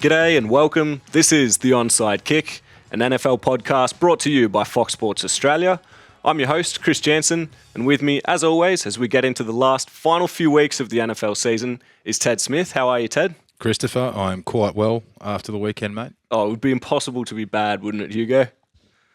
G'day and welcome. This is the Onside Kick, an NFL podcast brought to you by Fox Sports Australia. I'm your host, Chris Janssen, and with me, as always, as we get into the final few weeks of the NFL season, is Ted Smith. How are you, Ted? Christopher, I'm quite well after the weekend, mate. Oh, it would be impossible to be bad, wouldn't it, Hugo?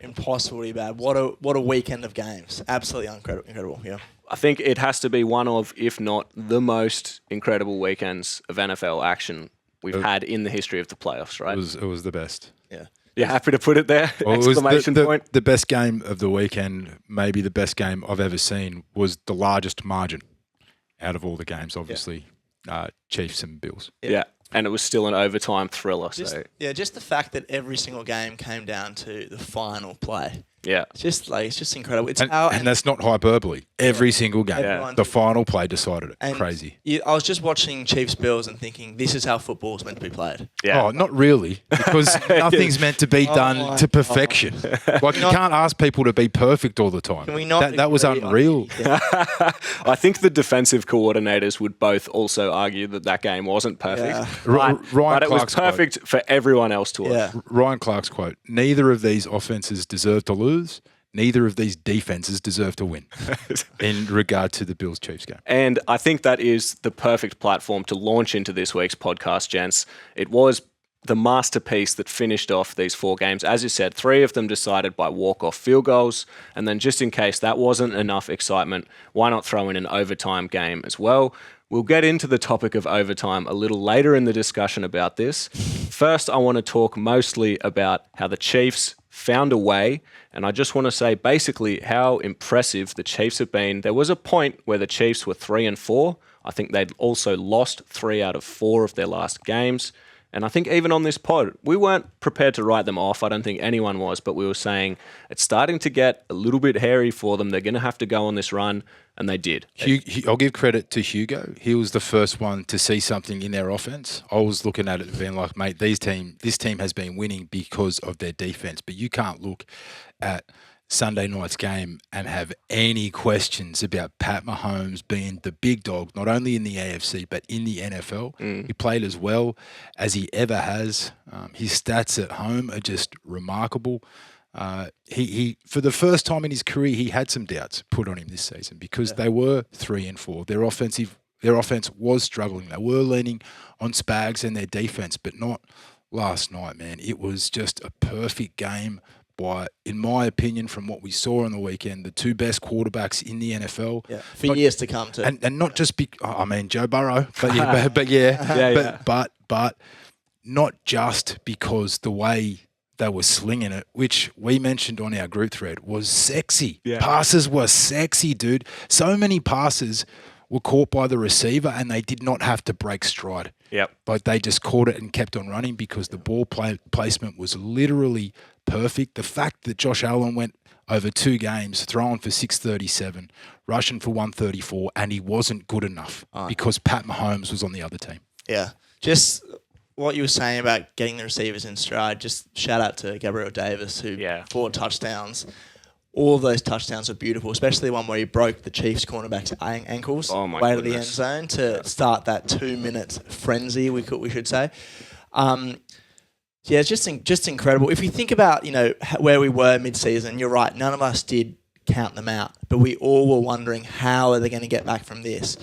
Impossible to be bad. What a weekend of games. Absolutely incredible, yeah. I think it has to be one of, if not the most incredible weekends of NFL action we've had in the history of the playoffs, right? It was the best. Yeah. You're happy to put it there? Well, Exclamation point. The best game of the weekend, maybe the best game I've ever seen, was the largest margin out of all the games, obviously. Chiefs and Bills. Yeah. And it was still an overtime thriller. Just the fact that every single game came down to the final play. Yeah. It's just incredible. And that's not hyperbole. Every single game. Yeah. The final play decided it. And crazy. I was just watching Chiefs Bills and thinking, this is how football's meant to be played. Yeah. Oh, not really, because nothing's meant to be done to perfection. Like, you can't ask people to be perfect all the time. Can we not That was unreal. I think the defensive coordinators would both also argue that game wasn't perfect. Yeah. But it was perfect for everyone else to watch. Yeah. Ryan Clark's quote, neither of these offenses deserve to lose. Neither of these defenses deserve to win in regard to the Bills-Chiefs game. And I think that is the perfect platform to launch into this week's podcast, gents. It was the masterpiece that finished off these four games. As you said, 3 of them decided by walk-off field goals. And then just in case that wasn't enough excitement, why not throw in an overtime game as well? We'll get into the topic of overtime a little later in the discussion about this. First, I want to talk mostly about how the Chiefs found a way, and I just want to say basically how impressive the Chiefs have been. There was a point where the Chiefs were 3-4. I think they'd also lost 3 out of 4 of their last games. And I think even on this pod, we weren't prepared to write them off. I don't think anyone was, but we were saying it's starting to get a little bit hairy for them. They're going to have to go on this run, and they did. I'll give credit to Hugo. He was the first one to see something in their offense. I was looking at it and being like, mate, this team has been winning because of their defense. But you can't look at Sunday night's game and have any questions about Pat Mahomes being the big dog, not only in the AFC, but in the NFL. He played as well as he ever has. His stats at home are just remarkable. He for the first time in his career, he had some doubts put on him this season because they were 3-4. Their offense was struggling. They were leaning on Spags and their defense, but not last night, man. It was just a perfect game by, in my opinion, from what we saw on the weekend, the 2 best quarterbacks in the NFL. Yeah, for years to come, too. And not just Joe Burrow, but not just because the way they were slinging it, which we mentioned on our group thread, was sexy. Yeah. Passes were sexy, dude. So many passes were caught by the receiver and they did not have to break stride. Yep. But they just caught it and kept on running because the ball placement was literally perfect. The fact that Josh Allen went over 2 games, throwing for 637, rushing for 134, and he wasn't good enough because Pat Mahomes was on the other team. Yeah. Just what you were saying about getting the receivers in stride, just shout out to Gabriel Davis, who 4 touchdowns. All of those touchdowns are beautiful, especially the one where he broke the Chiefs cornerback's ankles way to the end zone to start that 2-minute frenzy, we should say. It's just incredible. If you think about, where we were mid-season, you're right, none of us did count them out, but we all were wondering how are they going to get back from this.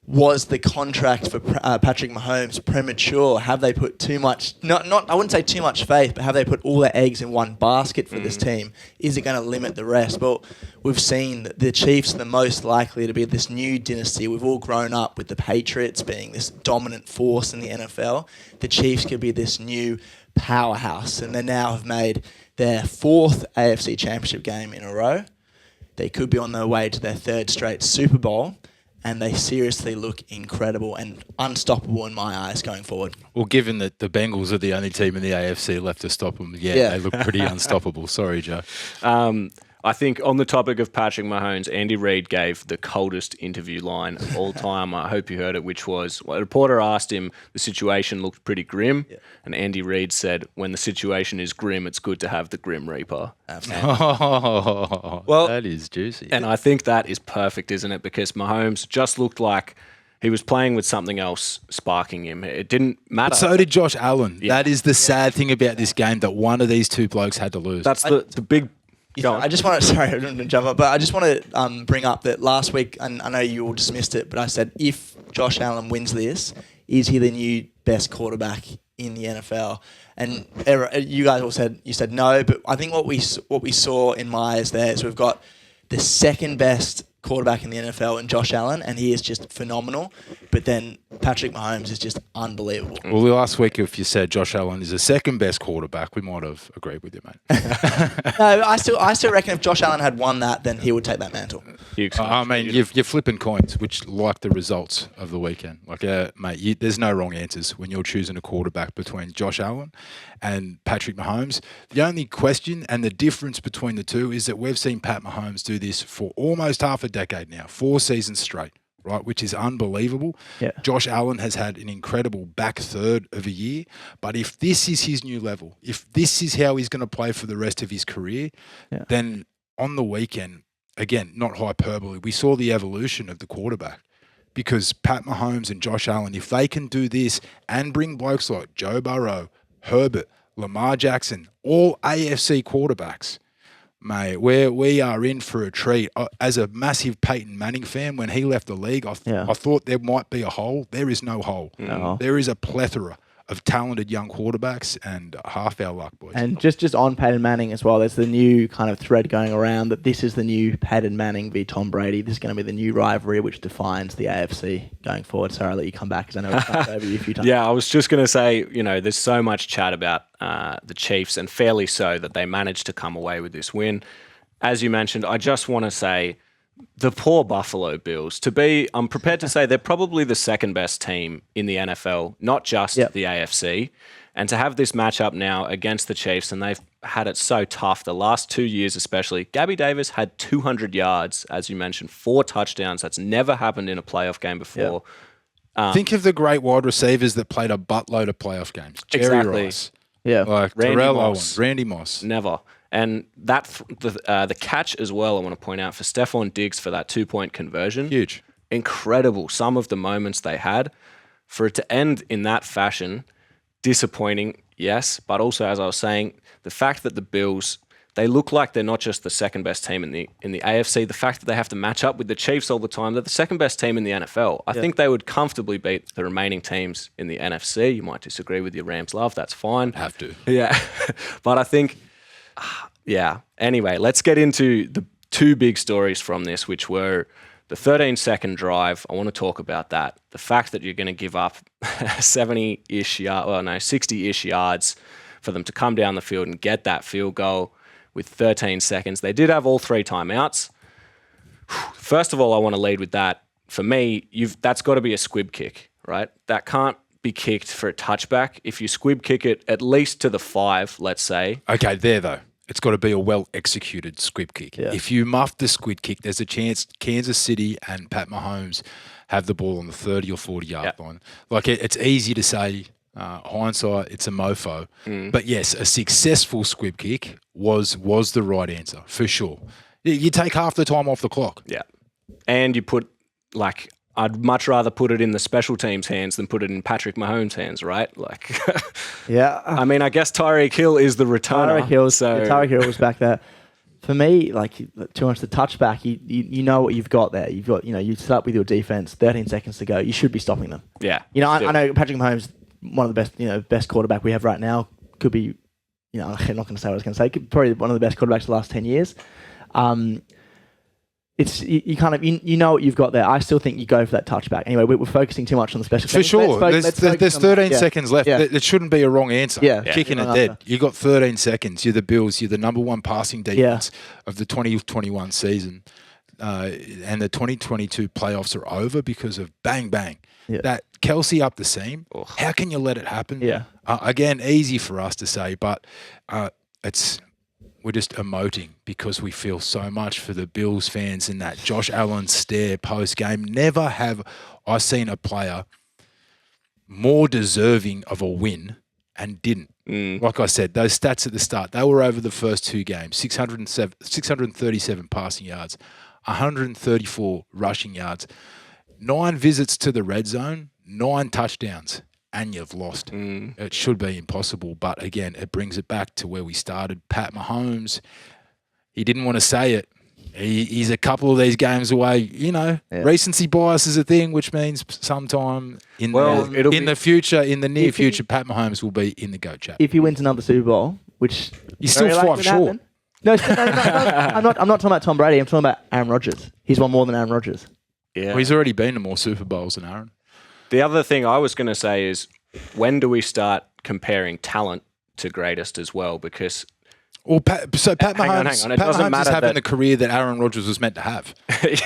Was the contract for Patrick Mahomes premature? Have they put too much, I wouldn't say too much faith, but have they put all their eggs in one basket for this team? Is it going to limit the rest? Well, we've seen that the Chiefs are the most likely to be this new dynasty. We've all grown up with the Patriots being this dominant force in the NFL. The Chiefs could be this new powerhouse, and they now have made their 4th AFC Championship game in a row. They could be on their way to their 3rd straight Super Bowl. And they seriously look incredible and unstoppable in my eyes going forward. Well, given that the Bengals are the only team in the AFC left to stop them, they look pretty unstoppable. Sorry, Joe. I think on the topic of Patrick Mahomes, Andy Reid gave the coldest interview line of all time. I hope you heard it, which was, a reporter asked him, the situation looked pretty grim. Yeah. And Andy Reid said, when the situation is grim, it's good to have the Grim Reaper. Absolutely. Well, that is juicy. And I think that is perfect, isn't it? Because Mahomes just looked like He was playing with something else sparking him. It didn't matter. But so did Josh Allen. Yeah. That is the sad thing about this game, that one of these two blokes had to lose. That's the big... I just want to, sorry, I didn't jump up, but I just want to bring up that last week, and I know you all dismissed it, but I said, if Josh Allen wins this, is he the new best quarterback in the NFL? And you guys all said, you said no, but I think what we saw in my eyes there is we've got the second best quarterback in the NFL in Josh Allen, and he is just phenomenal. But then Patrick Mahomes is just unbelievable. Well, last week, if you said Josh Allen is the second best quarterback, we might have agreed with you, mate. No, I still reckon if Josh Allen had won that, then he would take that mantle. I mean, you're flipping coins, which like the results of the weekend. Like, mate, there's no wrong answers when you're choosing a quarterback between Josh Allen and Patrick Mahomes. The only question and the difference between the two is that we've seen Pat Mahomes do this for almost half a decade now, 4 seasons straight, right, which is unbelievable. Yeah. Josh Allen has had an incredible back third of a year, but if this is his new level, if this is how he's going to play for the rest of his career, then on the weekend, again, not hyperbole, we saw the evolution of the quarterback, because Pat Mahomes and Josh Allen, if they can do this and bring blokes like Joe Burrow, Herbert, Lamar Jackson, all AFC quarterbacks, mate, we are in for a treat. As a massive Peyton Manning fan, when he left the league, I thought there might be a hole. There is no hole. No. There is a plethora of talented young quarterbacks, and half our luck, boys. And just on Peyton Manning as well, there's the new kind of thread going around that this is the new Peyton Manning v Tom Brady. This is going to be the new rivalry which defines the AFC going forward. Sorry, I'll let you come back because I know I've talked over you a few times. Yeah, I was just going to say, there's so much chat about the Chiefs, and fairly so, that they managed to come away with this win. As you mentioned, I just want to say the poor Buffalo Bills. I'm prepared to say they're probably the second best team in the NFL, not just the AFC. And to have this matchup now against the Chiefs, and they've had it so tough the last 2 years especially. Gabby Davis had 200 yards, as you mentioned, 4 touchdowns. That's never happened in a playoff game before. Think of the great wide receivers that played a buttload of playoff games. Jerry Rice. Yeah. Like Terrell Owens, Randy Moss. Never. And the catch as well, I want to point out, for Stephon Diggs for that 2-point conversion. Huge. Incredible. Some of the moments they had. For it to end in that fashion, disappointing, yes. But also, as I was saying, the fact that the Bills, they look like they're not just the second best team in the AFC. The fact that they have to match up with the Chiefs all the time, they're the second best team in the NFL. I think they would comfortably beat the remaining teams in the NFC. You might disagree with your Rams love. That's fine. Have to. Yeah. But I think... Anyway, let's get into the 2 big stories from this, which were the 13-second drive. I want to talk about that. The fact that you're going to give up 60-ish yards for them to come down the field and get that field goal with 13 seconds. They did have all 3 timeouts. First of all, I want to lead with that. For me, that's got to be a squib kick, right? That can't be kicked for a touchback. If you squib kick it at least to the 5, let's say. Okay, there though. It's got to be a well-executed squib kick. Yeah. If you muff the squib kick, there's a chance Kansas City and Pat Mahomes have the ball on the 30 or 40-yard line. Like, it's easy to say, hindsight, it's a mofo. But yes, a successful squib kick was the right answer, for sure. You take half the time off the clock. Yeah. And you put, I'd much rather put it in the special teams' hands than put it in Patrick Mahomes' hands, right? Yeah. I mean, I guess Tyreek Hill is the returner. Tyreek Hill was back there. For me, too much the touchback, you know what you've got there. You've got, you start with your defense, 13 seconds to go. You should be stopping them. Yeah. I know Patrick Mahomes, one of the best, best quarterback we have right now, could be, I'm not going to say what I was going to say, probably one of the best quarterbacks the last 10 years. It's you know what you've got there. I still think you go for that touchback. Anyway, we're focusing too much on the special teams. For sure. There's 13 seconds left. Yeah. It shouldn't be a wrong answer. Yeah. Kicking it dead. You got 13 seconds. You're the Bills. You're the number 1 passing defense of the 2021 season. And the 2022 playoffs are over because of bang, bang. Yeah. That Kelsey up the seam. Oh. How can you let it happen? Yeah. Again, easy for us to say, but we're just emoting because we feel so much for the Bills fans in that Josh Allen stare post-game. Never have I seen a player more deserving of a win and didn't. Like I said, those stats at the start, they were over the first 2 games, 637 passing yards, 134 rushing yards. 9 visits to the red zone, 9 touchdowns, and you've lost. It should be impossible. But again, it brings it back to where we started. Pat Mahomes, he didn't want to say it. He's a couple of these games away. Recency bias is a thing, which means sometime in the future, in the near future, Pat Mahomes will be in the GOAT chat. If he wins another Super Bowl, which he's still 5 short. No, I'm not talking about Tom Brady. I'm talking about Aaron Rodgers. He's won more than Aaron Rodgers. Yeah, well, he's already been to more Super Bowls than Aaron. The other thing I was going to say is, when do we start comparing talent to greatest as well? Because Pat Mahomes, hang on. It doesn't matter is having the career that Aaron Rodgers was meant to have.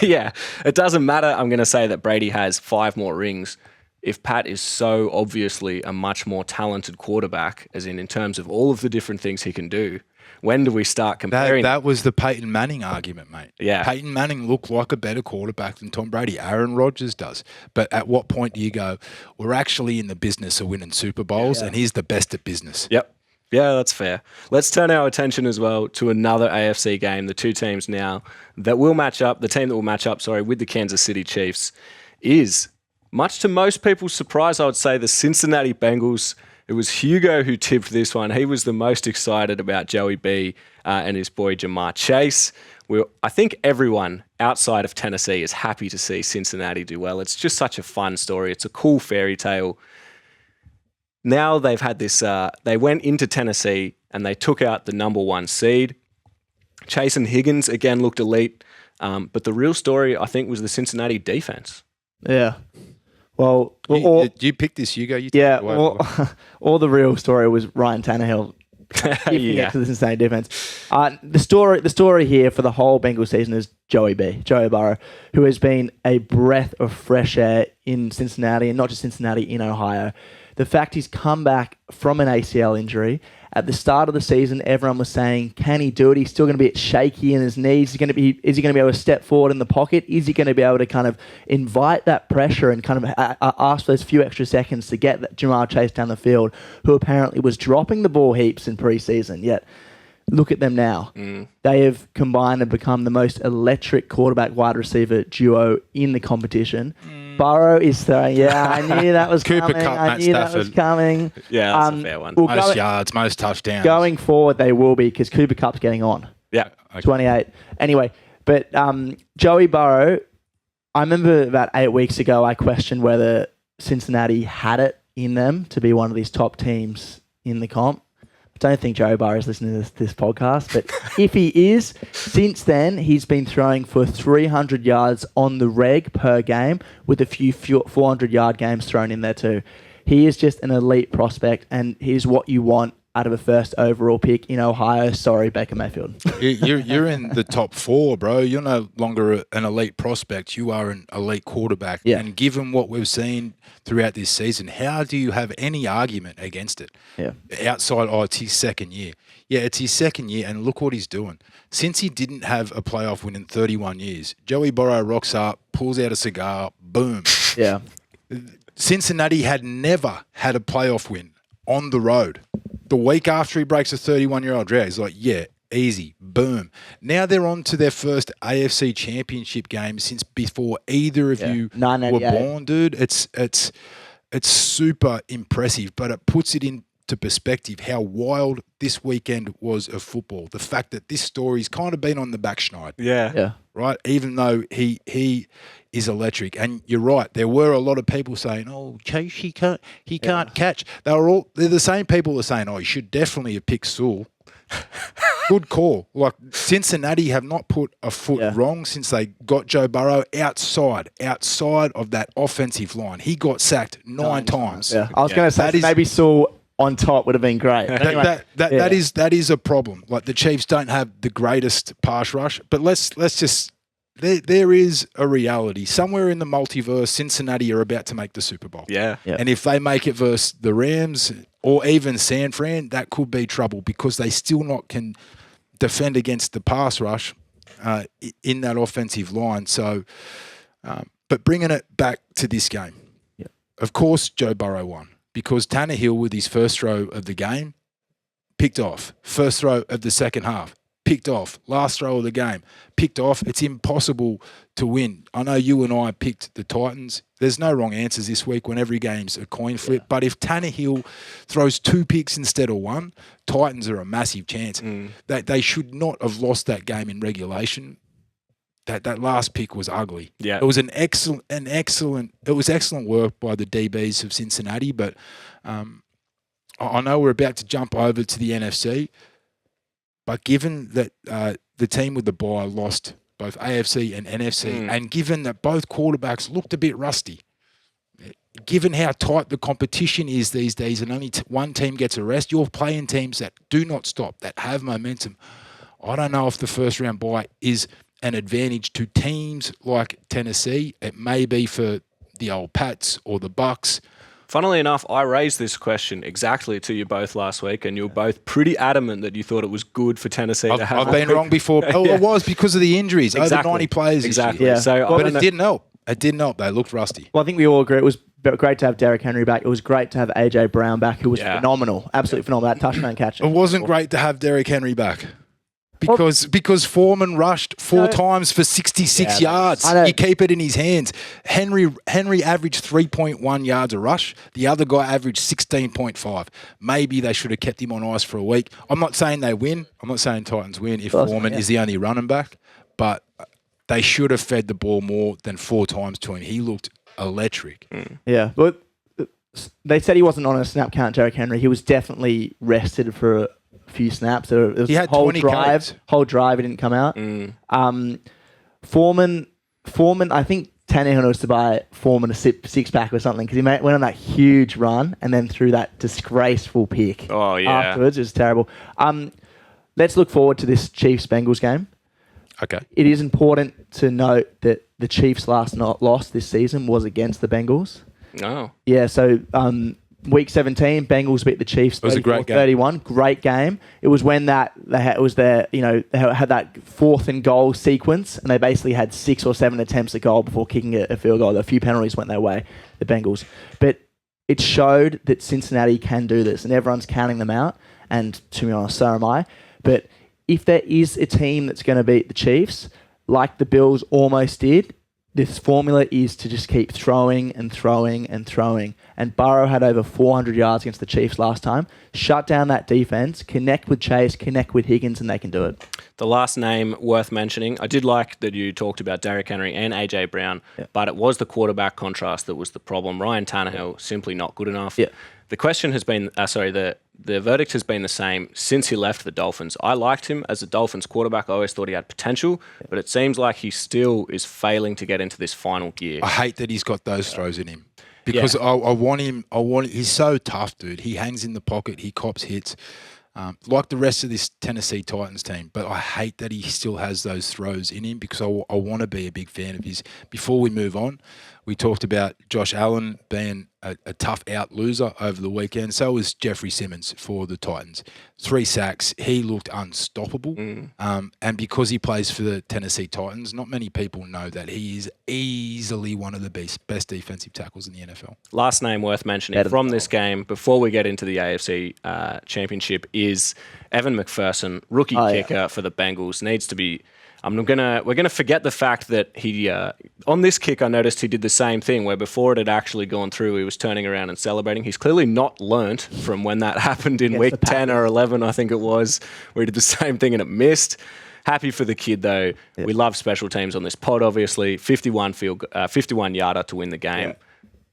Yeah, it doesn't matter. I'm going to say that Brady has 5 more rings. If Pat is so obviously a much more talented quarterback, as in terms of all of the different things he can do, when do we start comparing? That was the Peyton Manning argument, mate. Yeah. Peyton Manning looked like a better quarterback than Tom Brady. Aaron Rodgers does. But at what point do you go, we're actually in the business of winning Super Bowls, and he's the best at business? Yep. Yeah, that's fair. Let's turn our attention as well to another AFC game. The two teams now that will match up, the team that will match up, with the Kansas City Chiefs is, much to most people's surprise, I would say, the Cincinnati Bengals. It was Hugo who tipped this one. He was the most excited about Joey B and his boy Jamar Chase. I think everyone outside of Tennessee is happy to see Cincinnati do well. It's just such a fun story. It's a cool fairy tale. Now they've had this, they went into Tennessee and they took out the number 1 seed. Chase and Higgins, again, looked elite. But the real story, I think, was the Cincinnati defense. Yeah. Well, you picked this, Hugo. All the real story was Ryan Tannehill gifting it to the Cincinnati defense. The story here for the whole Bengals season is Joey Burrow, who has been a breath of fresh air in Cincinnati, and not just Cincinnati, in Ohio. The fact he's come back from an ACL injury. At the start of the season, everyone was saying, can he do it? He's still going to be a bit shaky in his knees. Is he going to be able to step forward in the pocket? Is he going to be able to kind of invite that pressure and kind of ask for those few extra seconds to get that Jamar Chase down the field, who apparently was dropping the ball heaps in preseason? Yet, look at them now. They have combined and become the most electric quarterback-wide receiver duo in the competition. Burrow is throwing. Yeah, I knew that was Cooper coming. Kupp, I Matt knew that Stafford. was coming. Yeah, that's a fair one. Well, most yards, most touchdowns. Going forward, they will be, because Cooper Kupp's getting on. Yeah. Okay. 28. Anyway, but Joey Burrow, I remember about 8 weeks ago, I questioned whether Cincinnati had it in them to be one of these top teams in the comp. I don't think Joey Burrow is listening to this podcast, but if he is, since then, he's been throwing for 300 yards on the reg per game, with a few 400-yard games thrown in there too. He is just an elite prospect, and he's what you want out of a first overall pick in Ohio. Sorry, Baker Mayfield. You're in the top 4, bro. You're no longer an elite prospect. You are an elite quarterback. Yeah. And given what we've seen throughout this season, how do you have any argument against it? Yeah. Outside, it's his second year. Yeah, it's his second year, and look what he's doing. Since he didn't have a playoff win in 31 years, Joey Burrow rocks up, pulls out a cigar, boom. Yeah. Cincinnati had never had a playoff win on the road. The week after he breaks a 31-year-old drought, he's like, yeah, easy, boom. Now they're on to their first AFC Championship game since before either of you were born, dude. It's super impressive, but it puts it into perspective how wild this weekend was of football. The fact that this story's kind of been on the back schneid. Yeah. Right? Even though he is electric. And you're right, there were a lot of people saying, oh, Chase, he can't catch. They're the same people that are saying, oh, you should definitely have picked Sewell. Good call. Like, Cincinnati have not put a foot wrong since they got Joe Burrow outside of that offensive line. He got sacked 9 times. Yeah. I was going to say, maybe Sewell on top would have been great. Anyway, that is a problem. Like, the Chiefs don't have the greatest pass rush, but let's just there is a reality somewhere in the multiverse. Cincinnati are about to make the Super Bowl. Yeah. And if they make it versus the Rams or even San Fran, that could be trouble because they still not can defend against the pass rush in that offensive line. So, but bringing it back to this game, of course, Joe Burrow won. Because Tannehill, with his first throw of the game, picked off. First throw of the second half, picked off. Last throw of the game, picked off. It's impossible to win. I know you and I picked the Titans. There's no wrong answers this week when every game's a coin flip. But if Tannehill throws 2 picks instead of 1, Titans are a massive chance. They should not have lost that game in regulation. That last pick was ugly. Yeah. It was excellent work by the DBs of Cincinnati, but I know we're about to jump over to the NFC, but given that the team with the bye lost both AFC and NFC, and given that both quarterbacks looked a bit rusty, given how tight the competition is these days and only one team gets a rest, you're playing teams that do not stop, that have momentum. I don't know if the first round bye is an advantage to teams like Tennessee. It may be for the old Pats or the Bucks. Funnily enough, I raised this question exactly to you both last week, and you were both pretty adamant that you thought it was good for Tennessee to have. I've been wrong before. Oh, it was because of the injuries. Exactly. Over 90 players. Exactly. Yeah. So, But it didn't help. It didn't help. They looked rusty. Well, I think we all agree it was great to have Derrick Henry back. It was great to have AJ Brown back, who was phenomenal, absolutely phenomenal. That touchdown catch. It wasn't great to have Derrick Henry back. Because Foreman rushed 4 times for 66 yards. You keep it in his hands. Henry averaged 3.1 yards a rush. The other guy averaged 16.5. Maybe they should have kept him on ice for a week. I'm not saying they win. I'm not saying Titans win if Foreman is the only running back. But they should have fed the ball more than 4 times to him. He looked electric. Yeah. But they said he wasn't on a snap count, Derrick Henry. He was definitely rested for a few snaps. He had whole 20 drive. carries. Whole drive, he didn't come out. Foreman, I think Tannehill was to buy Foreman a six-pack or something because he went on that huge run and then threw that disgraceful pick. Oh, yeah. Afterwards. It was terrible. Let's look forward to this Chiefs-Bengals game. Okay. It is important to note that the Chiefs' last loss this season was against the Bengals. Oh. Yeah, so week 17, Bengals beat the Chiefs 34-31. Great game. It was when they had that 4th and goal sequence, and they basically had 6 or 7 attempts at goal before kicking a field goal. A few penalties went their way, the Bengals. But it showed that Cincinnati can do this, and everyone's counting them out, and to be honest, so am I. But if there is a team that's going to beat the Chiefs, like the Bills almost did, this formula is to just keep throwing and throwing and throwing. And Burrow had over 400 yards against the Chiefs last time. Shut down that defense, connect with Chase, connect with Higgins, and they can do it. The last name worth mentioning, I did like that you talked about Derrick Henry and AJ Brown, but it was the quarterback contrast that was the problem. Ryan Tannehill, simply not good enough. Yeah. The question has been, the verdict has been the same since he left the Dolphins. I liked him as a Dolphins quarterback. I always thought he had potential, but it seems like he still is failing to get into this final gear. I hate that he's got those throws in him because I want him. He's so tough, dude. He hangs in the pocket. He cops hits. Like the rest of this Tennessee Titans team, but I hate that he still has those throws in him because I want to be a big fan of his. Before we move on, we talked about Josh Allen being a tough out loser over the weekend. So was Jeffrey Simmons for the Titans. 3 sacks. He looked unstoppable. And because he plays for the Tennessee Titans, not many people know that he is easily one of the best defensive tackles in the NFL. Last name worth mentioning from this game, before we get into the AFC Championship, is Evan McPherson, rookie kicker for the Bengals. Needs to be... we're gonna forget the fact that he on this kick I noticed he did the same thing where before it had actually gone through he was turning around and celebrating. He's clearly not learnt from when that happened in week 10 or 11 I think it was, where he did the same thing and it missed. Happy for the kid though. Yeah. We love special teams on this pod obviously. 51 yarder to win the game. Yeah.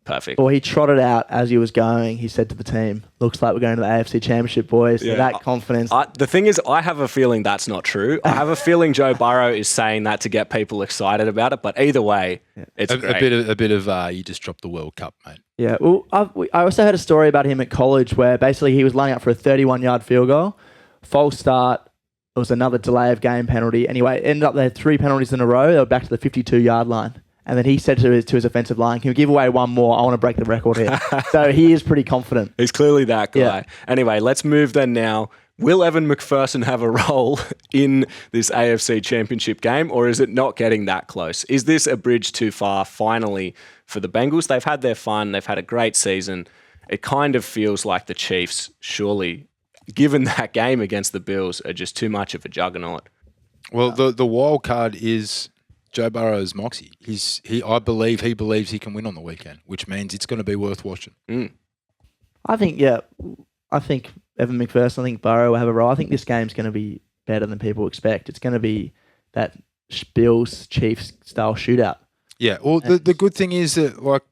Perfect. Well, he trotted out as he was going. He said to the team, looks like we're going to the AFC Championship, boys. So that confidence. The thing is, I have a feeling that's not true. I have a feeling Joe Burrow is saying that to get people excited about it. But either way, it's great. A bit of you just dropped the World Cup, mate. Yeah. Well, I also heard a story about him at college where basically he was lining up for a 31-yard field goal. False start. It was another delay of game penalty. Anyway, it ended up they had 3 penalties in a row. They were back to the 52-yard line. And then he said to his offensive line, can we give away one more? I want to break the record here. So he is pretty confident. He's clearly that guy. Yeah. Anyway, let's move then now. Will Evan McPherson have a role in this AFC Championship game, or is it not getting that close? Is this a bridge too far finally for the Bengals? They've had their fun. They've had a great season. It kind of feels like the Chiefs surely given that game against the Bills, are just too much of a juggernaut. Well, the wild card is Joe Burrow's moxie. I believe he believes he can win on the weekend, which means it's going to be worth watching. I think Evan McPherson, I think Burrow will have a role. I think this game's going to be better than people expect. It's going to be that Bills-Chiefs style shootout. Yeah, well, the good thing is that, like,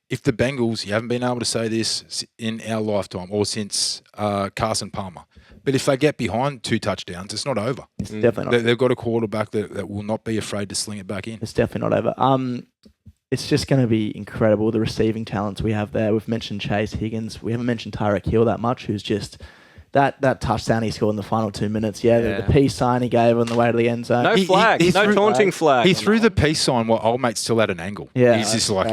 if the Bengals, you haven't been able to say this in our lifetime or since Carson Palmer, but if they get behind 2 touchdowns, it's not over. It's definitely not over. They've got a quarterback that will not be afraid to sling it back in. It's definitely not over. It's just going to be incredible, the receiving talents we have there. We've mentioned Chase Higgins. We haven't mentioned Tyreek Hill that much, who's just... That touchdown he scored in the final 2 minutes, the peace sign he gave on the way to the end zone. No flag, no taunting flag. He threw the peace sign while old mate's still at an angle. Yeah, he's just like,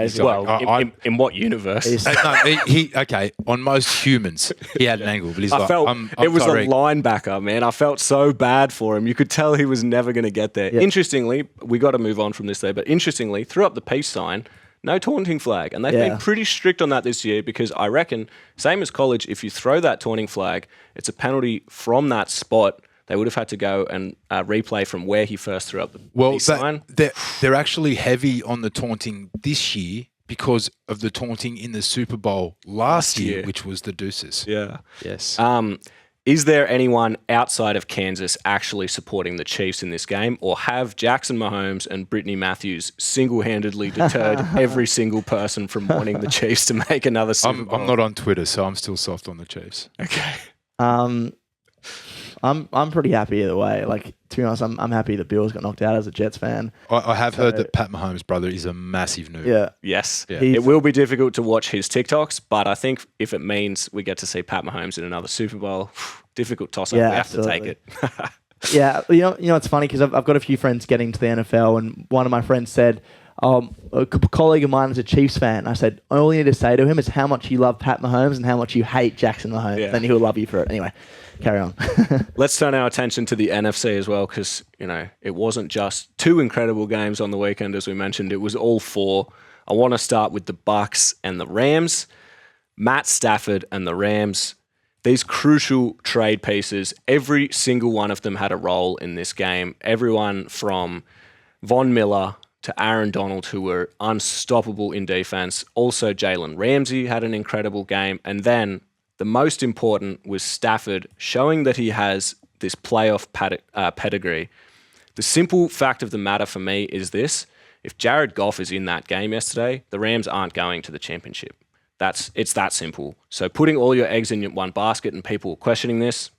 in what universe? Okay, on most humans, he had an angle, but he's it was Tyreek. A linebacker, man. I felt so bad for him. You could tell he was never going to get there. Yeah. Interestingly, we got to move on from this there, but interestingly, threw up the peace sign. No taunting flag. And they've been pretty strict on that this year because I reckon, same as college, if you throw that taunting flag, it's a penalty from that spot. They would have had to go and replay from where he first threw up the peace sign. They're actually heavy on the taunting this year because of the taunting in the Super Bowl last year, which was the deuces. Yeah. Yes. Is there anyone outside of Kansas actually supporting the Chiefs in this game, or have Jackson Mahomes and Brittany Matthews single-handedly deterred every single person from wanting the Chiefs to make another Super Bowl? I'm not on Twitter, so I'm still soft on the Chiefs. Okay. I'm pretty happy either way. Like, to be honest, I'm happy the Bills got knocked out as a Jets fan. I have heard that Pat Mahomes' brother is a massive noob. Yeah. Yes. Yeah. It will be difficult to watch his TikToks, but I think if it means we get to see Pat Mahomes in another Super Bowl, difficult toss-up. Yeah, we have to take it. Yeah. You know, it's funny because I've got a few friends getting to the NFL, and one of my friends said, a colleague of mine is a Chiefs fan. I said, all you need to say to him is how much you love Pat Mahomes and how much you hate Jackson Mahomes. Yeah. Then he'll love you for it. Anyway, carry on. Let's turn our attention to the NFC as well, because, it wasn't just 2 incredible games on the weekend, as we mentioned. It was all 4. I want to start with the Bucs and the Rams. Matt Stafford and the Rams. These crucial trade pieces, every single one of them had a role in this game. Everyone from Von Miller to Aaron Donald, who were unstoppable in defense. Also, Jalen Ramsey had an incredible game. And then the most important was Stafford showing that he has this playoff pedigree. The simple fact of the matter for me is this. If Jared Goff is in that game yesterday, the Rams aren't going to the championship. It's that simple. So putting all your eggs in one basket and people questioning this,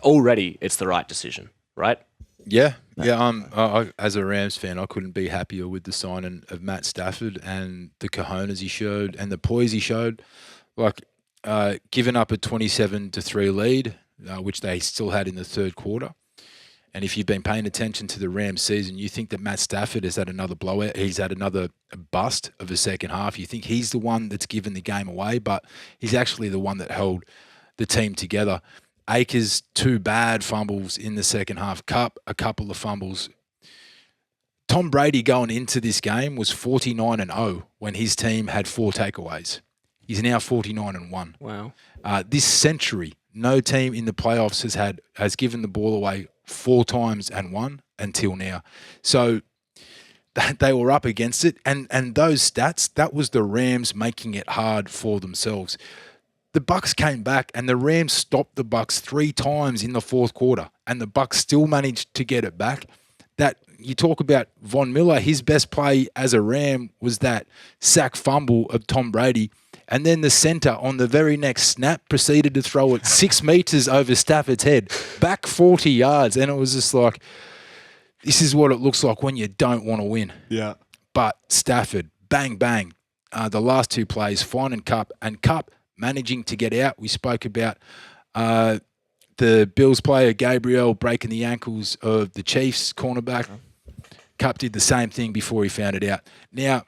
already it's the right decision, right? Yeah. I, as a Rams fan, I couldn't be happier with the signing of Matt Stafford and the cojones he showed and the poise he showed. Like, giving up a 27-3 lead, which they still had in the third quarter. And if you've been paying attention to the Rams season, you think that Matt Stafford has had another blowout. He's had another bust of a second half. You think he's the one that's given the game away, but he's actually the one that held the team together. Akers, 2 bad fumbles in the second half. Kupp, a couple of fumbles. Tom Brady going into this game was 49-0 when his team had 4 takeaways. He's now 49-1. Wow. This century, no team in the playoffs has given the ball away 4 times and won until now. So they were up against it. And those stats, that was the Rams making it hard for themselves. The Bucs came back and the Rams stopped the Bucs 3 times in the fourth quarter, and the Bucs still managed to get it back. That you talk about Von Miller, his best play as a Ram was that sack fumble of Tom Brady, and then the center on the very next snap proceeded to throw it 6 meters over Stafford's head, back 40 yards, and it was just like, this is what it looks like when you don't want to win. Yeah. But Stafford, bang, bang, the last 2 plays, finding Kupp, and Kupp managing to get out. We spoke about the Bills player, Gabriel, breaking the ankles of the Chiefs cornerback. Kupp did the same thing before he found it out. Now,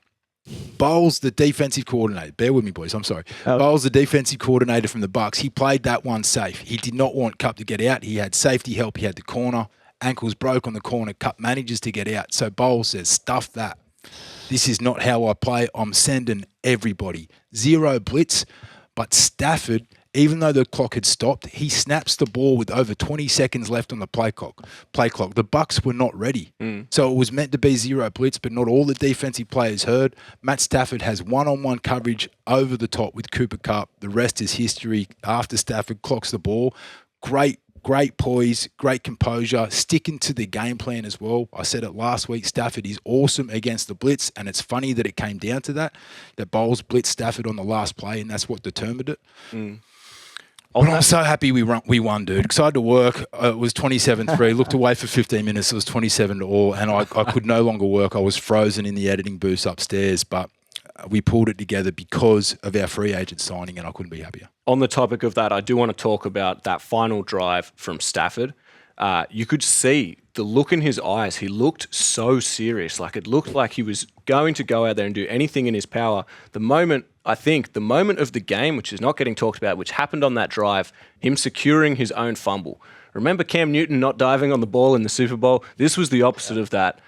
Bowles, the defensive coordinator, bear with me, boys, I'm sorry. Bowles, the defensive coordinator from the Bucs, he played that one safe. He did not want Kupp to get out. He had safety help. He had the corner. Ankles broke on the corner. Kupp manages to get out. So Bowles says, stuff that. This is not how I play. I'm sending everybody. 0 blitz. But Stafford even though the clock had stopped, he snaps the ball with over 20 seconds left on the play clock. The Bucks were not ready. So it was meant to be zero blitz, but not all the defensive players heard. Matt Stafford has one-on-one coverage over the top with Cooper Kupp. The rest is history. After Stafford clocks the ball, great poise, great composure, sticking to the game plan as well. I said it last week, Stafford is awesome against the blitz, and it's funny that it came down to that Bowles blitzed Stafford on the last play, and that's what determined it. But I'm so happy we won, dude. Excited to work. It was 27-3. Looked away for 15 minutes. It was 27-all, and I could no longer work. I was frozen in the editing booth upstairs, but we pulled it together because of our free agent signing, and I couldn't be happier. On the topic of that, I do want to talk about that final drive from Stafford. You could see the look in his eyes. He looked so serious. Like, it looked like he was going to go out there and do anything in his power. The moment of the game, which is not getting talked about, which happened on that drive, him securing his own fumble. Remember Cam Newton not diving on the ball in the Super Bowl? This was the opposite of that.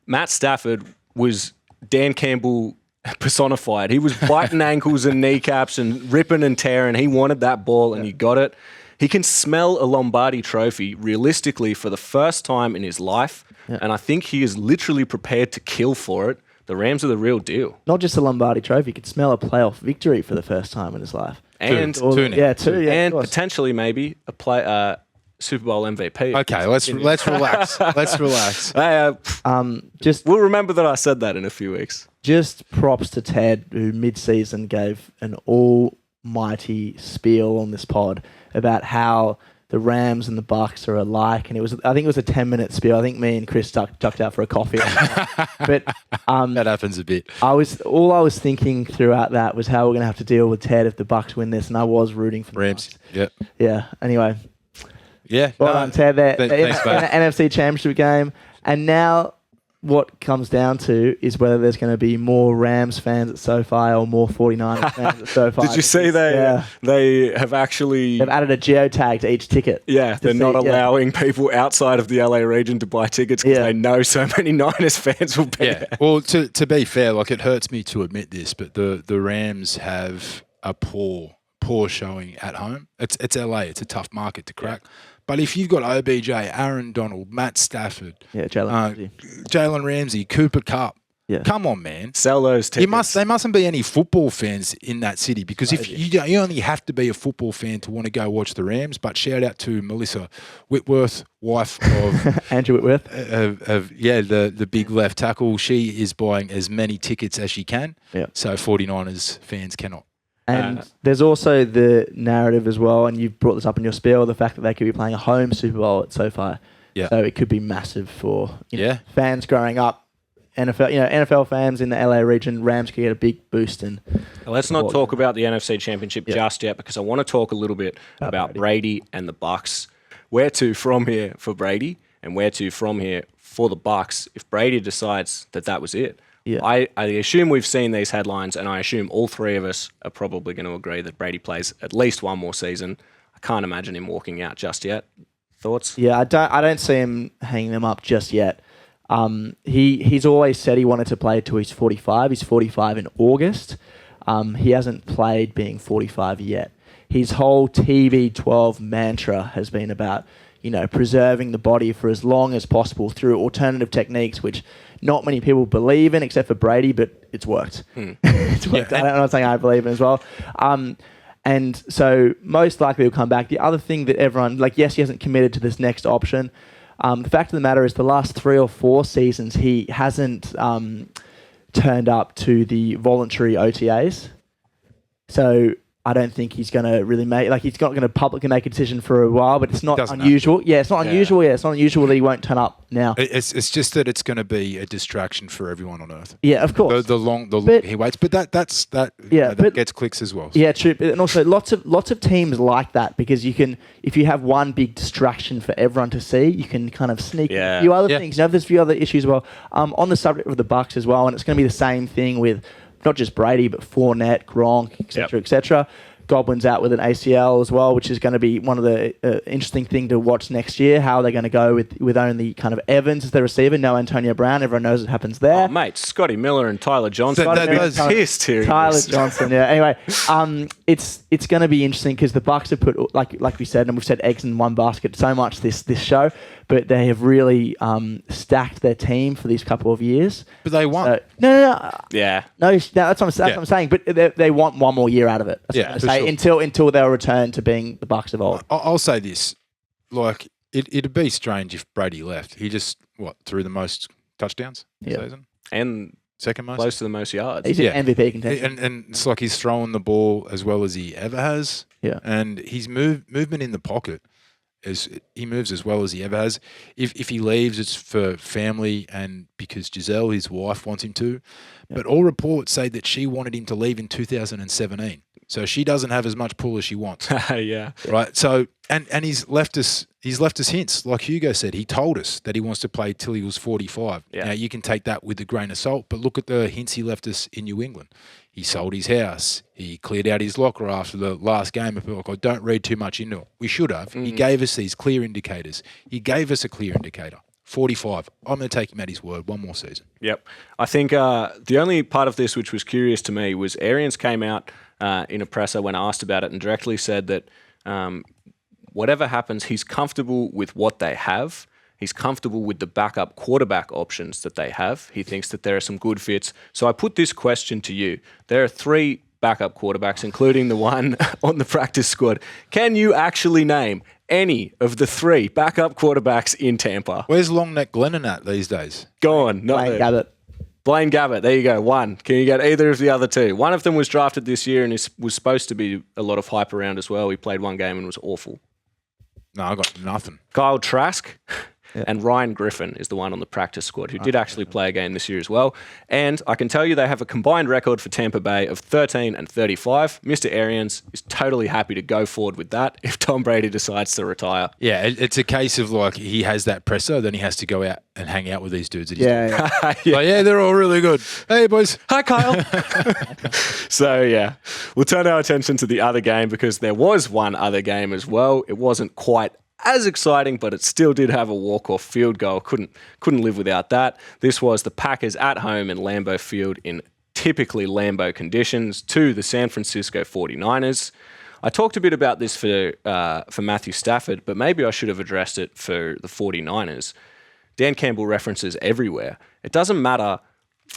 Matt Stafford was Dan Campbell personified. He was biting ankles and kneecaps and ripping and tearing. He wanted that ball, and he got it. He can smell a Lombardi trophy realistically for the first time in his life, and I think he is literally prepared to kill for it. The Rams are the real deal. Not just a Lombardi trophy, he could smell a playoff victory for the first time in his life. And two. And potentially maybe a Super Bowl MVP. Okay, let's relax. Let's relax. We'll remember that I said that in a few weeks. Just props to Ted, who mid-season gave an almighty spiel on this pod about how the Rams and the Bucks are alike, and I think it was a 10-minute spiel. I think me and Chris ducked out for a coffee. But that happens a bit. All I was thinking throughout that was how we're going to have to deal with Ted if the Bucks win this, and I was rooting for the Rams. Bucks. Yep. Yeah. Anyway. Yeah. Well done, Ted. There, thanks, mate. NFC Championship game, and now what comes down to is whether there's going to be more Rams fans at SoFi or more 49ers fans at SoFi. Did you see they have actually... They've added a geotag to each ticket. Yeah, they're not allowing people outside of the LA region to buy tickets because they know so many Niners fans will be there. Well, to be fair, like, it hurts me to admit this, but the Rams have a poor showing at home. It's LA. It's a tough market to crack. But if you've got OBJ, Aaron Donald, Matt Stafford, Jalen Ramsey, Cooper Kupp, come on, man. Sell those tickets. There mustn't be any football fans in that city, because if you only have to be a football fan to want to go watch the Rams. But shout out to Melissa Whitworth, wife of Andrew Whitworth, the big left tackle. She is buying as many tickets as she can. Yeah. So 49ers fans cannot. And there's also the narrative as well, and you brought this up in your spiel, the fact that they could be playing a home Super Bowl at SoFi. Yeah. So it could be massive for fans growing up. NFL fans in the LA region, Rams could get a big boost in. Let's not talk about the NFC Championship just yet, because I want to talk a little bit about Brady and the Bucks. Where to from here for Brady, and where to from here for the Bucks if Brady decides that was it. Yeah. I assume we've seen these headlines, and I assume all three of us are probably going to agree that Brady plays at least one more season. I can't imagine him walking out just yet. Thoughts? Yeah, I don't see him hanging them up just yet. He's always said he wanted to play till he's 45. He's 45 in August. He hasn't played being 45 yet. His whole TB12 mantra has been about, preserving the body for as long as possible through alternative techniques, which not many people believe in except for Brady, but it's worked. It's worked. I'm not saying I believe in as well. And so most likely he'll come back. The other thing that everyone, yes, he hasn't committed to this next option. The fact of the matter is the last 3 or 4 seasons, he hasn't turned up to the voluntary OTAs. So I don't think he's going to really he's not going to publicly make a decision for a while, but it's not unusual. Yeah, it's not unusual. Yeah, it's not unusual that he won't turn up now. It's just that it's going to be a distraction for everyone on earth. Yeah, of course. The long he waits, but that gets clicks as well. Yeah, true. And also lots of teams like that, because if you have one big distraction for everyone to see, you can kind of sneak a few other things. There's a few other issues as well. On the subject of the Bucks as well, and it's going to be the same thing with not just Brady, but Fournette, Gronk, etc., etc. Godwin's out with an ACL as well, which is going to be one of the interesting thing to watch next year. How are they going to go with only kind of Evans as their receiver? No Antonio Brown. Everyone knows what happens there. Oh, mate, Scotty Miller and Tyler Johnson. Pissed hearing Tyler this. Johnson, yeah. Anyway, it's going to be interesting because the Bucks have put, like we said, and we've said eggs in one basket so much this show, but they have really stacked their team for these couple of years. But they won. No. Yeah. No, that's what I'm saying. But they want one more year out of it. That's what I'm for say, sure. until they'll return to being the Bucks of old. I'll say this. Like, it'd be strange if Brady left. He just, threw the most touchdowns this season? And second most? close to the most yards. He's an MVP contender. And it's like he's throwing the ball as well as he ever has. Yeah. And his movement in the pocket, he moves as well as he ever has. If he leaves, it's for family and because Giselle, his wife, wants him to. Yeah. But all reports say that she wanted him to leave in 2017. So she doesn't have as much pull as she wants. Yeah. Right. So and he's left us hints. Like Hugo said, he told us that he wants to play till he was 45. Yeah. Now you can take that with a grain of salt, but look at the hints he left us in New England. He sold his house. He cleared out his locker after the last game. Like, I don't read too much into it. We should have. He gave us these clear indicators. He gave us a clear indicator. 45. I'm going to take him at his word. One more season. Yep. I think the only part of this which was curious to me was Arians came out in a presser when asked about it and directly said that whatever happens, he's comfortable with what they have. He's comfortable with the backup quarterback options that they have. He thinks that there are some good fits. So I put this question to you. There are 3 backup quarterbacks, including the one on the practice squad. Can you actually name any of the 3 backup quarterbacks in Tampa? Where's Longneck Glennon at these days? Go on. Blaine Gabbert. There you go. 1. Can you get either of the other 2? One of them was drafted this year and was supposed to be a lot of hype around as well. He played 1 game and was awful. No, I got nothing. Kyle Trask. Yeah. And Ryan Griffin is the one on the practice squad who did actually play a game this year as well. And I can tell you they have a combined record for Tampa Bay of 13 and 35. Mr. Arians is totally happy to go forward with that if Tom Brady decides to retire. Yeah, it's a case of like he has that presser, then he has to go out and hang out with these dudes. Yeah. Like, they're all really good. Hey, boys. Hi, Kyle. So, yeah, we'll turn our attention to the other game because there was one other game as well. It wasn't quite as exciting, but it still did have a walk-off field goal. Couldn't live without that. This was the Packers at home in Lambeau Field in typically Lambeau conditions to the San Francisco 49ers. I talked a bit about this for Matthew Stafford, but maybe I should have addressed it for the 49ers. Dan Campbell references everywhere. It doesn't matter.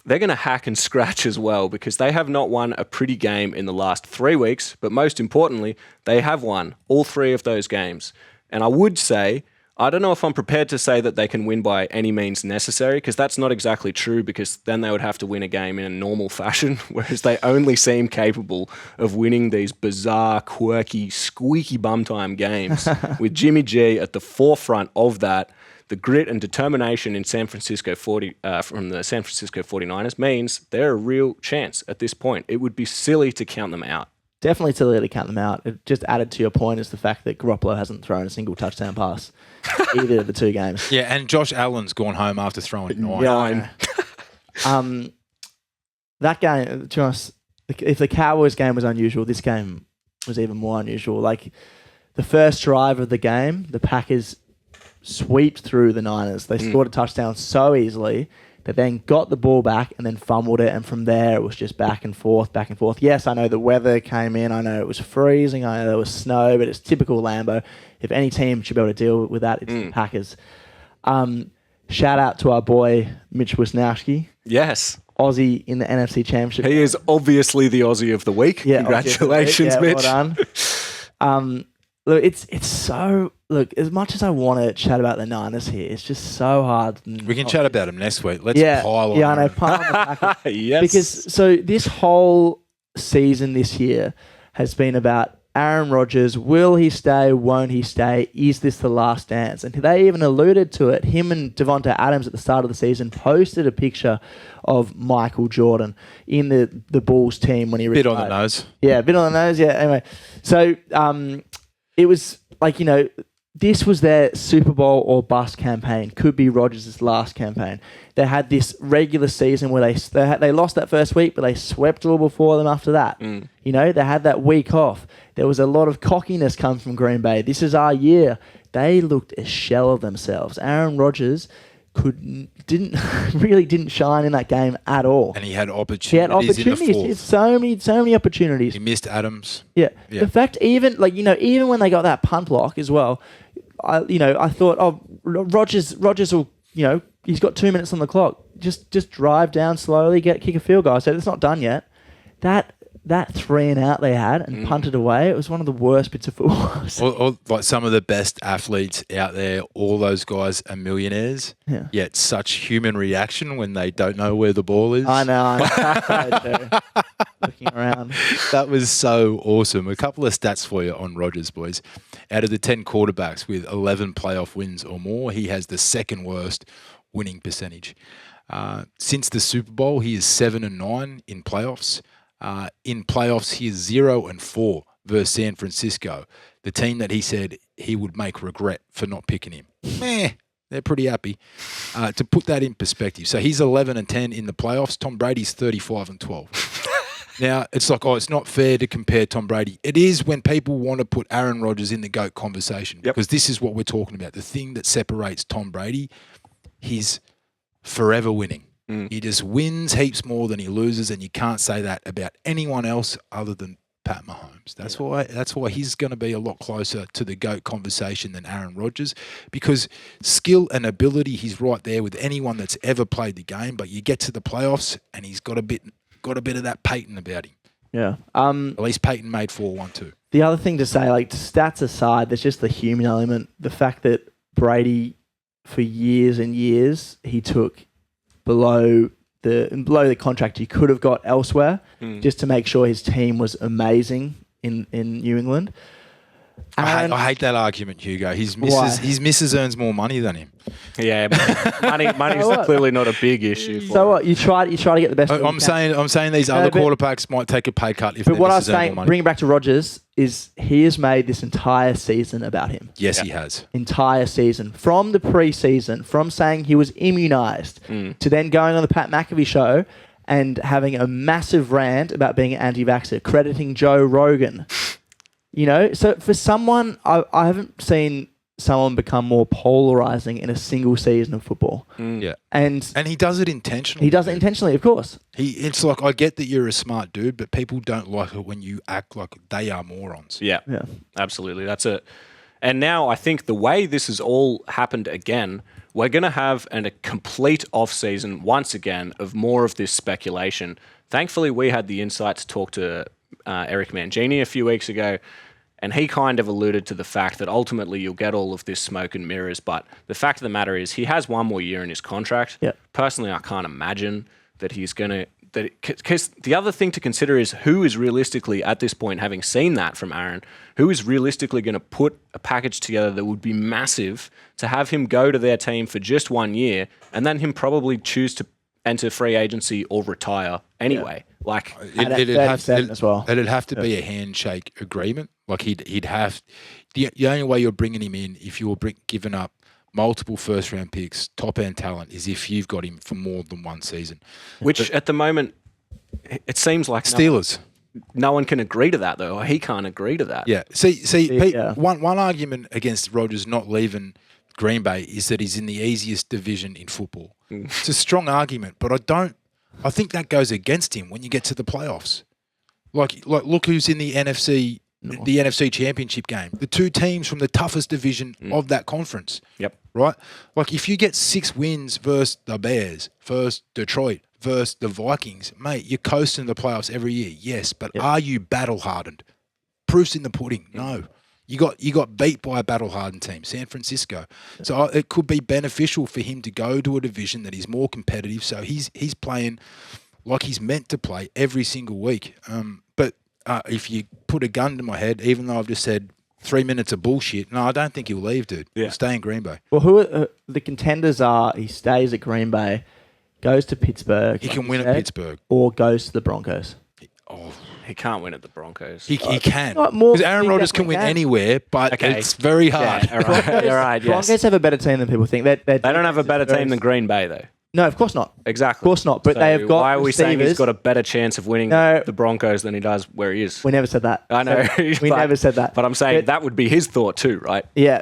They're going to hack and scratch as well because they have not won a pretty game in the last 3 weeks, but most importantly, they have won all 3 of those games. And I would say, I don't know if I'm prepared to say that they can win by any means necessary, because that's not exactly true, because then they would have to win a game in a normal fashion, whereas they only seem capable of winning these bizarre, quirky, squeaky bum-time games with Jimmy G at the forefront of that. The grit and determination in from the San Francisco 49ers means they're a real chance at this point. It would be silly to count them out. Definitely silly to count them out. It just added to your point is the fact that Garoppolo hasn't thrown a single touchdown pass either of the 2 games. Yeah, and Josh Allen's gone home after throwing 9. That game, to be honest, if the Cowboys game was unusual, this game was even more unusual. Like, the first drive of the game, the Packers sweeped through the Niners. They scored a touchdown so easily. They then got the ball back and then fumbled it, and from there it was just back and forth. Yes, I know the weather came in. I know it was freezing. I know there was snow, but it's typical Lambeau. If any team should be able to deal with that, it's the Packers. Shout out to our boy Mitch Wisnowski. Yes. Aussie in the NFC Championship. He is obviously the Aussie of the week. Yeah, congratulations, Mitch. Well done. Look, it's so... Look, as much as I want to chat about the Niners here, it's just so hard. We can chat about them next week. Let's pile on. Yeah, I know. Pile on the Packers. Yes. Because, so this whole season this year has been about Aaron Rodgers. Will he stay? Won't he stay? Is this the last dance? And they even alluded to it. Him and Devonta Adams at the start of the season posted a picture of Michael Jordan in the Bulls team when he retired. Bit on the nose. Yeah, a bit on the nose. Yeah, anyway. So, it was like, this was their Super Bowl or bust campaign. Could be Rodgers' last campaign. They had this regular season where they lost that first week, but they swept all before them after that. You know, they had that week off. There was a lot of cockiness come from Green Bay. This is our year. They looked a shell of themselves. Aaron Rodgers didn't shine in that game at all. And he had opportunities. In the fourth. So many opportunities. He missed Adams. Yeah. The fact, even when they got that punt block as well, I thought, Rodgers will, he's got 2 minutes on the clock. Just drive down slowly, kick a field goal. I said, it's not done yet. That 3 and out they had and punted away, it was one of the worst bits of football. Or like some of the best athletes out there, all those guys are millionaires, yet such human reaction when they don't know where the ball is. I know. Looking around. That was so awesome. A couple of stats for you on Rodgers, boys. Out of the 10 quarterbacks with 11 playoff wins or more, he has the second worst winning percentage. Since the Super Bowl, he is 7-9 in playoffs. In playoffs, he is 0-4 versus San Francisco, the team that he said he would make regret for not picking him. They're pretty happy. To put that in perspective, so he's 11-10 in the playoffs. Tom Brady's 35-12. Now, it's like, it's not fair to compare Tom Brady. It is when people want to put Aaron Rodgers in the GOAT conversation, because this is what we're talking about. The thing that separates Tom Brady, he's forever winning. He just wins heaps more than he loses, and you can't say that about anyone else other than Pat Mahomes. That's why he's going to be a lot closer to the GOAT conversation than Aaron Rodgers, because skill and ability, he's right there with anyone that's ever played the game. But you get to the playoffs, and he's got a bit of that Peyton about him. Yeah. At least Peyton made 4-1-2. The other thing to say, like, stats aside, there's just the human element. The fact that Brady, for years and years, he took below the contract he could have got elsewhere, just to make sure his team was amazing in New England. I hate that argument, Hugo. His missus earns more money than him. Yeah, money's clearly not a big issue. So what? You try to get the best. I'm saying these other quarterbacks might take a pay cut if. But what I was saying, bring it back to Rodgers, is he has made this entire season about him. Yes, he has. Entire season, from the preseason, from saying he was immunised to then going on the Pat McAfee show and having a massive rant about being an anti-vaxxer, crediting Joe Rogan. So for someone, I haven't seen someone become more polarizing in a single season of football. Yeah. And he does it intentionally. He does it intentionally, of course. It's like, I get that you're a smart dude, but people don't like it when you act like they are morons. Yeah. Absolutely. That's it. And now I think the way this has all happened again, we're going to have a complete off-season once again of more of this speculation. Thankfully, we had the insight to talk to Eric Mangini a few weeks ago, and he kind of alluded to the fact that ultimately you'll get all of this smoke and mirrors, but the fact of the matter is he has one more year in his contract. Yep. Personally, I can't imagine that he's going to... Because the other thing to consider is who is realistically, at this point, having seen that from Aaron, who is realistically going to put a package together that would be massive to have him go to their team for just 1 year, and then him probably choose to enter free agency or retire anyway. Yeah. Like it'd have to be a handshake agreement. Like he'd have the only way you're bringing him in, if you're giving up multiple first round picks, top end talent, is if you've got him for more than one season. Which at the moment, it seems like Steelers. No one can agree to that though. Or he can't agree to that. Yeah. See, Pete, one argument against Rodgers not leaving Green Bay is that he's in the easiest division in football. It's a strong argument, but I think that goes against him when you get to the playoffs. Like look who's in the NFC Championship Game. The two teams from the toughest division of that conference. Yep. Right? Like if you get 6 wins versus the Bears, versus Detroit, versus the Vikings, mate, you're coasting the playoffs every year. Yes, but are you battle hardened? Proof's in the pudding. No. You got beat by a battle-hardened team, San Francisco. So it could be beneficial for him to go to a division that is more competitive. So he's playing like he's meant to play every single week. But if you put a gun to my head, even though I've just said 3 minutes of bullshit, no, I don't think he'll leave, dude. Yeah. He'll stay in Green Bay. Well, who are, the contenders are, he stays at Green Bay, goes to Pittsburgh. He can win at Pittsburgh. Or goes to the Broncos. He can't win at the Broncos. He can. Not more- Because Aaron he Rodgers can definitely win can. anywhere, but Okay. it's very hard. Yeah, all right. You're right, yes. Broncos have a better team than people think. They They don't have a better team than Green Bay, though. No, of course not. Exactly. Of course not. But So they have got why are we saying he's receivers. got a better chance of winning No. the Broncos than he does where he is? We never said that. I know. We never said that. But I'm saying But- that would be his thought too, right? Yeah.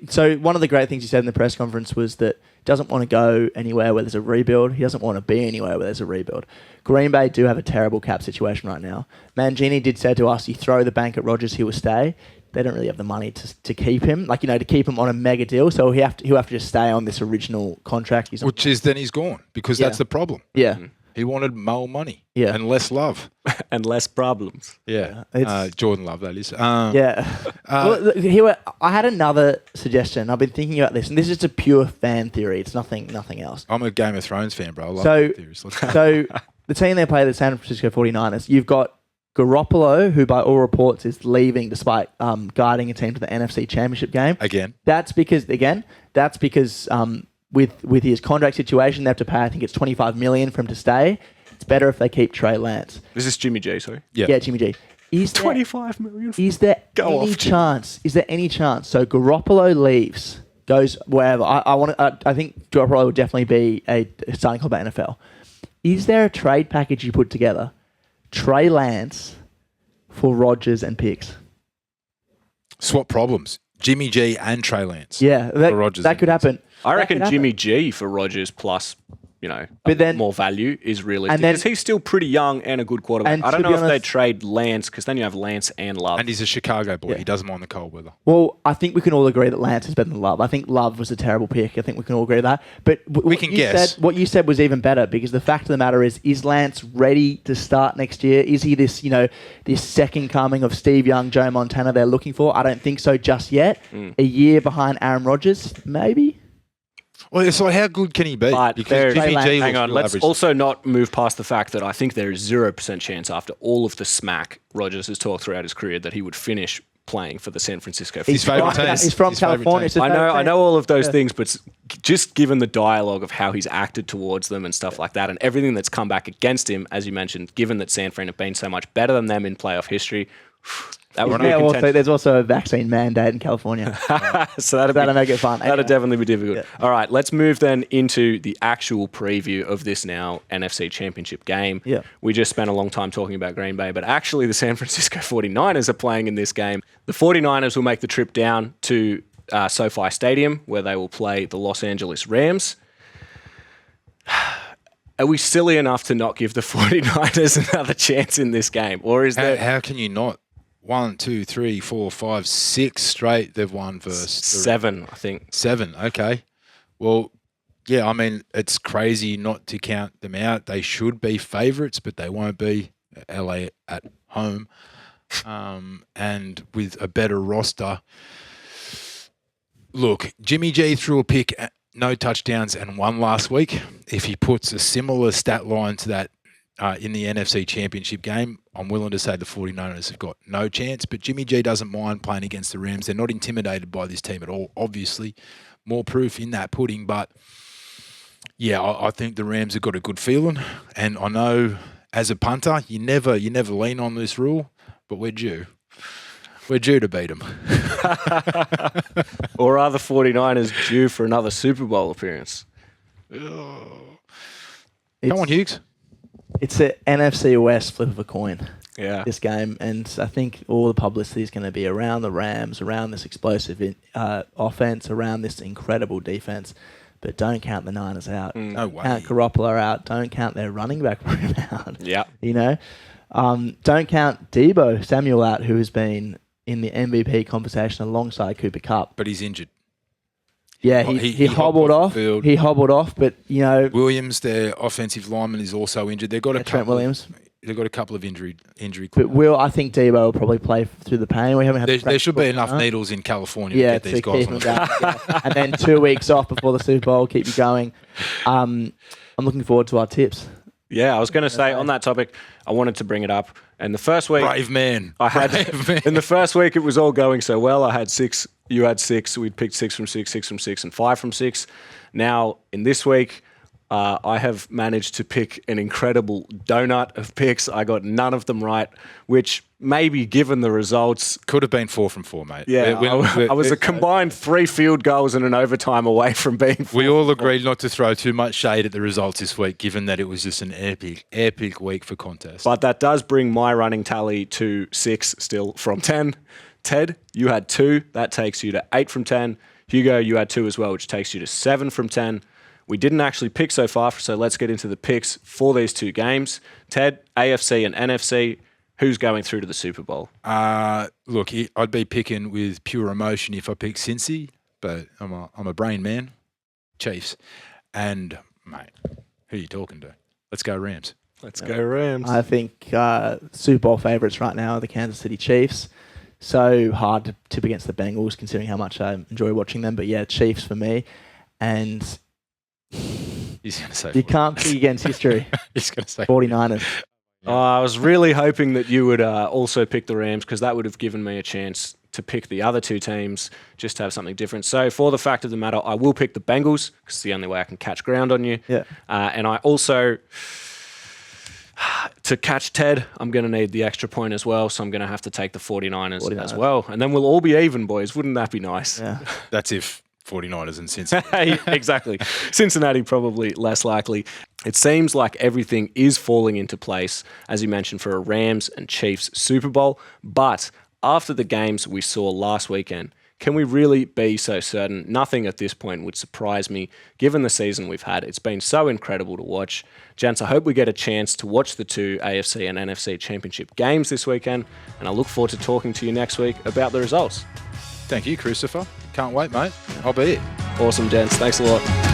So one of the great things he said in the press conference was that he doesn't want to go anywhere where there's a rebuild. He doesn't want to be anywhere where there's a rebuild. Green Bay do have a terrible cap situation right now. Mangini did say to us, you throw the bank at Rodgers, he will stay. They don't really have the money to keep him, to keep him on a mega deal. So he'll have to just stay on this original contract. Which is then he's gone because that's the problem. Yeah. He wanted more money Yeah. and less love. And less problems. Yeah. It's- Jordan Love, that is. Yeah. I had another suggestion. I've been thinking about this, and this is just a pure fan theory. It's nothing else. I'm a Game of Thrones fan, bro. I love So- that theories. Let's go. So the team they play, the San Francisco 49ers, you've got Garoppolo, who by all reports is leaving despite guiding a team to the NFC Championship game. Again. That's because with his contract situation, they have to pay, I think it's $25 million for him to stay. It's better if they keep Trey Lance. This is Jimmy G, sorry. Yeah. Jimmy G. Is there, 25 million. is there Go any off, Jimmy. chance? Is there any chance? So Garoppolo leaves, goes wherever. I think Garoppolo would definitely be a starting club at NFL. Is there a trade package you put together? Trey Lance for Rodgers and picks. Swap problems. Jimmy G and Trey Lance. Yeah, For Rodgers that and could happen. I That reckon could happen. Jimmy G for Rodgers plus, But then- more value is realistic. and then- Because he's still pretty young and a good quarterback. And I don't to know be if they honest- trade Lance, because then you have Lance and Love. And he's a Chicago boy. Yeah. He doesn't mind the cold weather. Well, I think we can all agree that Lance is better than Love. I think Love was a terrible pick. I think we can all agree with that. But We can guess. what you said was even better because the fact of the matter is Lance ready to start next year? Is he this second coming of Steve Young, Joe Montana they're looking for? I don't think so just yet. A year behind Aaron Rodgers, maybe? Well, so how good can he be? But Because Jimmy G hang looks on, real let's average. also not move past the fact that I think there is 0% chance after all of the smack Rodgers has talked throughout his career that he would finish playing for the San Francisco 49ers. His favourite team. He's from His favourite California. team. It's his I favourite know team. all of those things, but just given the dialogue of how he's acted towards them and stuff like that, and everything that's come back against him, as you mentioned, given that San Fran have been so much better than them in playoff history, that would be a contention. There's also a vaccine mandate in California. So that'll make it fun. That'll Anyway. definitely be difficult. Yeah. All right, let's move then into the actual preview of this now NFC Championship game. Yeah. We just spent a long time talking about Green Bay, but actually the San Francisco 49ers are playing in this game. The 49ers will make the trip down to SoFi Stadium where they will play the Los Angeles Rams. Are we silly enough to not give the 49ers another chance in this game? Or is there How can you not? 1, 2, 3, 4, 5, 6 straight they've won versus the 7, I think. 7. Okay. Well, yeah, I mean, it's crazy not to count them out. They should be favourites, but they won't be. LA at home. And with a better roster. Look, Jimmy G threw a pick, no touchdowns, and won last week. If he puts a similar stat line to that in the NFC Championship game, I'm willing to say the 49ers have got no chance. But Jimmy G doesn't mind playing against the Rams. They're not intimidated by this team at all, obviously. More proof in that pudding. But, yeah, I think the Rams have got a good feeling. And I know as a punter, you never lean on this rule, but we're due. We're due to beat them. Or are the 49ers due for another Super Bowl appearance? Come on, Hughes. It's an NFC West flip of a coin. Yeah. This game, and I think all the publicity is going to be around the Rams, around this explosive offense, around this incredible defense. But don't count the Niners out. No way. Count Garoppolo out. Don't count their running back room out. Yeah. Don't count Debo Samuel out, who has been in the MVP conversation alongside Cooper Kupp. But he's injured. Yeah, He he hobbled hopped off off. the field. He hobbled off, but Williams, their offensive lineman, is also injured. They've got a Trent couple. Williams. They've got a couple of injury. But I think Debo will probably play through the pain. We haven't had. There should be practice enough before, huh? needles in California Yeah, to get these to guys keep on them the going. Yeah. And then 2 weeks off before the Super Bowl, keep you going. I'm looking forward to our tips. Yeah, I was going to say on that topic, I wanted to bring it up. And the first week, Brave man. I had Brave man. in the first week it was all going so well. I had 6, you had 6. We'd picked 6 from 6, 6 from 6, and 5 from 6. Now in this week, I have managed to pick an incredible donut of picks. I got none of them right, which maybe given the results... Could have been 4 from 4, mate. Yeah, I was a combined 3 field goals and an overtime away from being... We all agreed not to throw too much shade at the results this week, given that it was just an epic week for contests. But that does bring my running tally to 6 still from 10. Ted, you had 2. That takes you to 8 from 10. Hugo, you had 2 as well, which takes you to 7 from 10. We didn't actually pick so far, so let's get into the picks for these 2 games. Ted, AFC and NFC, who's going through to the Super Bowl? Look, I'd be picking with pure emotion if I picked Cincy, but I'm a brain man. Chiefs. And, mate, who are you talking to? Let's go Rams. Let's go Rams. I think Super Bowl favourites right now are the Kansas City Chiefs. So hard to tip against the Bengals, considering how much I enjoy watching them. But yeah, Chiefs for me. And He's going to say you can't pick against history. He's going to say 49ers. I was really hoping that you would also pick the Rams, because that would have given me a chance to pick the other 2 teams, just to have something different. So for the fact of the matter, I will pick the Bengals, because it's the only way I can catch ground on you. Yeah. And I also... To catch Ted, I'm going to need the extra point as well, so I'm going to have to take the 49ers as well. And then we'll all be even, boys. Wouldn't that be nice? Yeah. That's if 49ers and Cincinnati. Exactly. Cincinnati probably less likely. It seems like everything is falling into place, as you mentioned, for a Rams and Chiefs Super Bowl. But after the games we saw last weekend, can we really be so certain? Nothing at this point would surprise me, given the season we've had. It's been so incredible to watch. Gents, I hope we get a chance to watch the 2 AFC and NFC Championship games this weekend, and I look forward to talking to you next week about the results. Thank you, Christopher. Can't wait, mate. I'll be here. Awesome, gents. Thanks a lot.